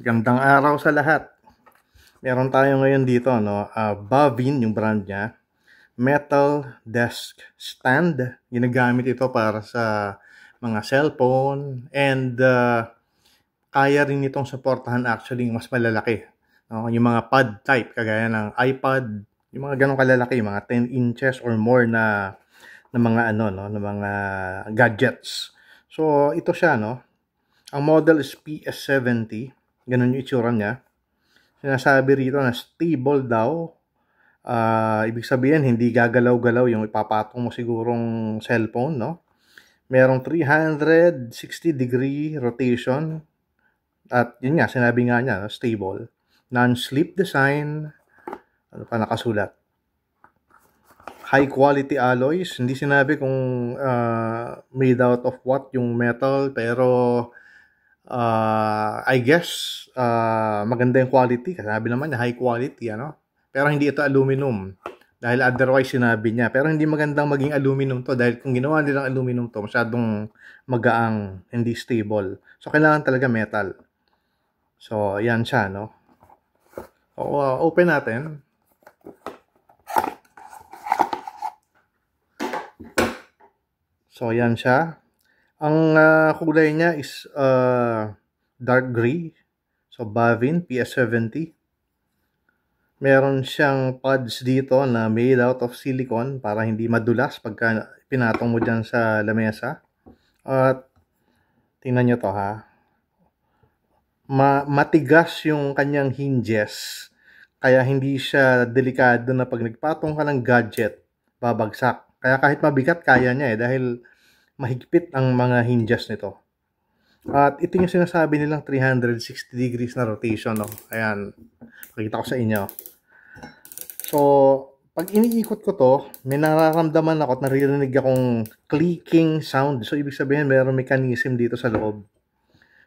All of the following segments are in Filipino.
Magandang araw sa lahat. Meron tayo ngayon dito, Bavin, yung brand niya. Metal desk stand. Ginagamit ito para sa mga cellphone and kaya rin itong supportahan actually yung mas malalaki. No? Yung mga pad type, kagaya ng iPad, yung mga ganong kalalaki, mga 10 inches or more na mga na mga gadgets. So ito siya, no. Ang model is PS70. Ganun yung itsura niya. Sinasabi rito na stable daw. Ibig sabihin, hindi gagalaw-galaw yung ipapatong mo sigurong cellphone, no? Merong 360-degree rotation. At yun nga, sinabi nga niya, no? Stable. Non-slip design. Ano pa nakasulat? High quality alloys. Hindi sinabi kung made out of what yung metal, pero I guess maganda yung quality. Sabi naman niya high quality, ano? Pero hindi ito aluminum. Dahil otherwise sinabi niya. Pero hindi magandang maging aluminum to. Dahil kung ginawa nilang aluminum to, masyadong magaang, hindi stable. So, kailangan talaga metal. So, yan siya, no? O, open natin. So, yan siya. Ang kulay niya is dark gray. So, Bavin PS70. Meron siyang pads dito na made out of silicone para hindi madulas pagka pinatong mo dyan sa lamesa. At tingnan nyo to, ha. Matigas yung kanyang hinges. Kaya hindi siya delikado na pag nagpatong ka ng gadget, babagsak. Kaya kahit mabigat, kaya niya dahil mahigpit ang mga hinges nito. At ito yung sinasabi nilang 360 degrees na rotation, no? Ayan, pakita ko sa inyo. So, pag iniikot ko to, may nararamdaman ako at naririnig akong clicking sound. So, ibig sabihin, mayroong mechanism dito sa loob.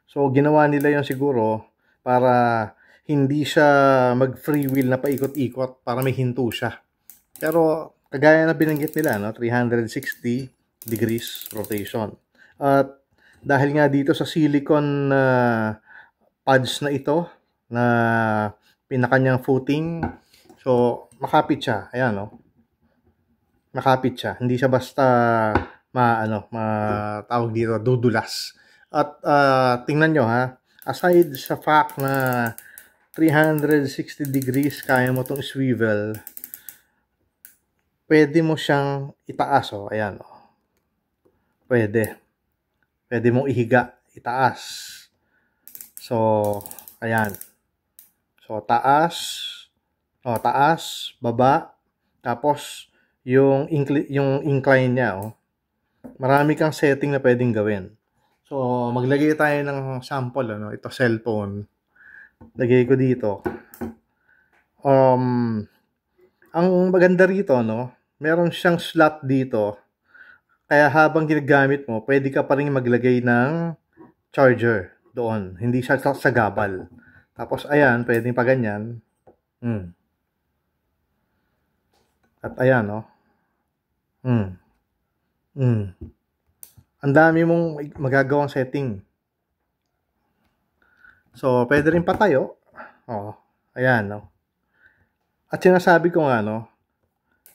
So, ginawa nila yon siguro para hindi siya mag-free wheel na paikot-ikot para may hinto siya. Pero, kagaya na binanggit nila, no? 360 degrees rotation. At dahil nga dito sa silicone pads na ito, na pinakanyang footing, so, makapit siya. Ayan, no? Makapit siya. Hindi siya basta tawag dito, dudulas. At tingnan nyo, ha. Aside sa fact na 360 degrees, kaya mo itong swivel, pwede mo siyang itaas, oh. Ayan, oh. Pwede. Pwede mong ihiga, itaas. So, ayan. So, taas, baba, tapos yung incline niya, oh. Marami kang setting na pwedeng gawin. So, maglagay tayo ng sample, ano, ito cellphone. Lagay ko dito. Ang maganda rito, no, meron siyang slot dito. Kaya habang ginagamit mo, pwede ka pa rin maglagay ng charger doon. Hindi siya sagabal. Tapos, ayan, pwedeng pa ganyan. At ayan, no. Ang dami mong magagawang setting. So, pwede rin patayo. Oh, ayan, no. At sinasabi ko nga, no,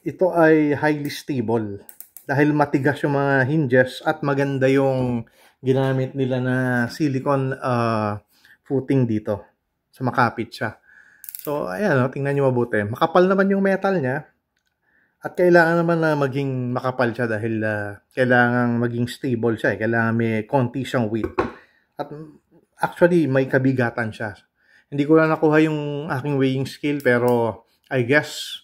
ito ay highly stable. Dahil matigas yung mga hinges at maganda yung ginamit nila na silicone footing dito. So, makapit siya. So, ayan, no, tingnan nyo mabuti. Makapal naman yung metal niya. At kailangan naman na maging makapal siya dahil kailangan maging stable siya. Kailangan may konti siyang weight. At actually, may kabigatan siya. Hindi ko na nakuha yung aking weighing scale pero I guess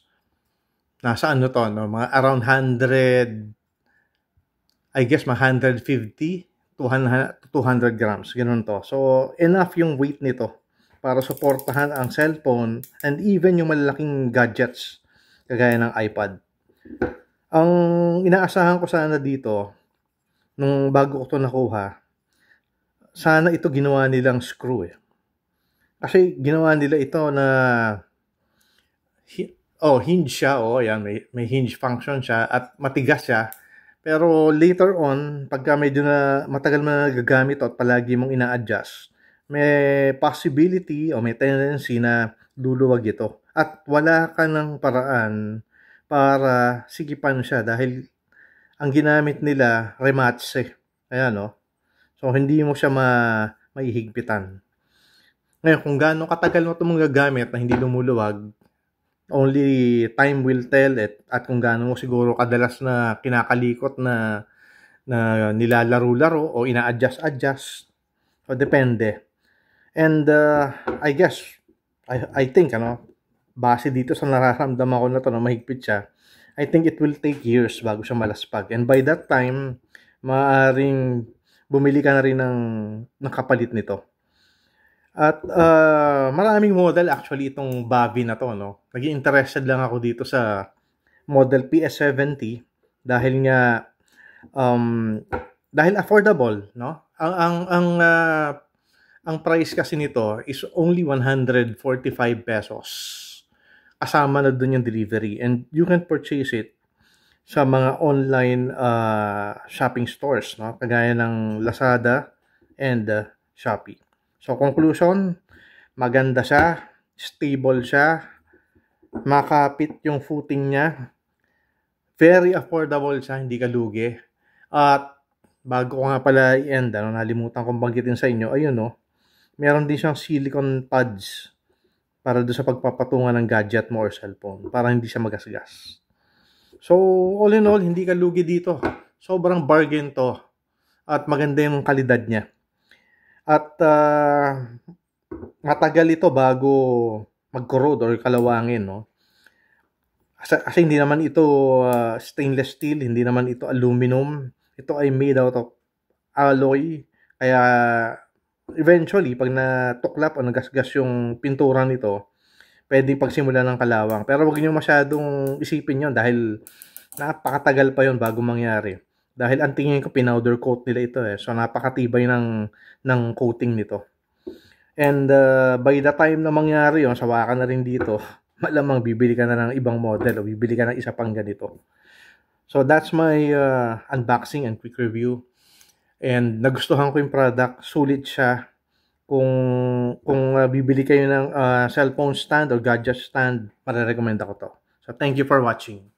nasa ano to, no? Mga around 100, I guess mga 150 to 200 grams. Ganun to. So, enough yung weight nito para suportahan ang cellphone and even yung malalaking gadgets kagaya ng iPad. Ang inaasahan ko sana dito, nung bago ko ito nakuha, sana ito ginawa nilang screw eh. Kasi ginawa nila ito na hinge siya, yan, may hinge function siya at matigas siya. Pero later on, pagka medyo na matagal mo na nagagamit at palagi mong ina-adjust, may possibility o may tendency na luluwag ito. At wala ka ng paraan para sigipan siya dahil ang ginamit nila rematch Ayan, no? So, hindi mo siya maihigpitan. Ngayon, kung gaano katagal mo ito mong gagamit na hindi lumuluwag, only time will tell at kung gaano mo siguro kadalas na kinakalikot na nilalaro-laro o ina-adjust. So, depende. And I guess, I think, base dito sa nararamdaman ko na to na mahigpit siya, I think it will take years bago siya malaspag. And by that time, maaaring bumili ka na rin ng kapalit nito. At maraming model actually itong Bavi na to, no? Naging interested lang ako dito sa model PS70 dahil nga dahil affordable, no? Ang price kasi nito is only 145 pesos. Kasama na dun yung delivery and you can purchase it sa mga online shopping stores, no? Kagaya ng Lazada and Shopee. So conclusion, maganda siya, stable siya, makapit yung footing niya, very affordable siya, hindi ka lugi. At bago ko nga pala i-end, nalimutan kong banggitin sa inyo, ayun, no? Meron din siyang silicone pads para doon sa pagpapatungan ng gadget mo or cellphone para hindi siya magasgas. So, all in all, hindi ka lugi dito. Sobrang bargain to at maganda yung kalidad niya. At matagal ito bago mag-corrode or kalawangin, no? Kasi hindi naman ito stainless steel, hindi naman ito aluminum. Ito ay made out of alloy. Kaya eventually, pag natuklap o nagasgas yung pintura nito, pwedeng pagsimulan ng kalawang. Pero huwag niyo masyadong isipin yon dahil napakatagal pa yon bago mangyari. Dahil ang tingin ko, pinowder coat nila ito So, napakatibay ng coating nito. And by the time na mangyari yun, sawa ka na rin dito, malamang bibili ka na ng ibang model o bibili ka ng isa pang ganito. So, that's my unboxing and quick review. And nagustuhan ko yung product, sulit siya. Kung bibili kayo ng cellphone stand or gadget stand, marirecommend ako to. So, thank you for watching.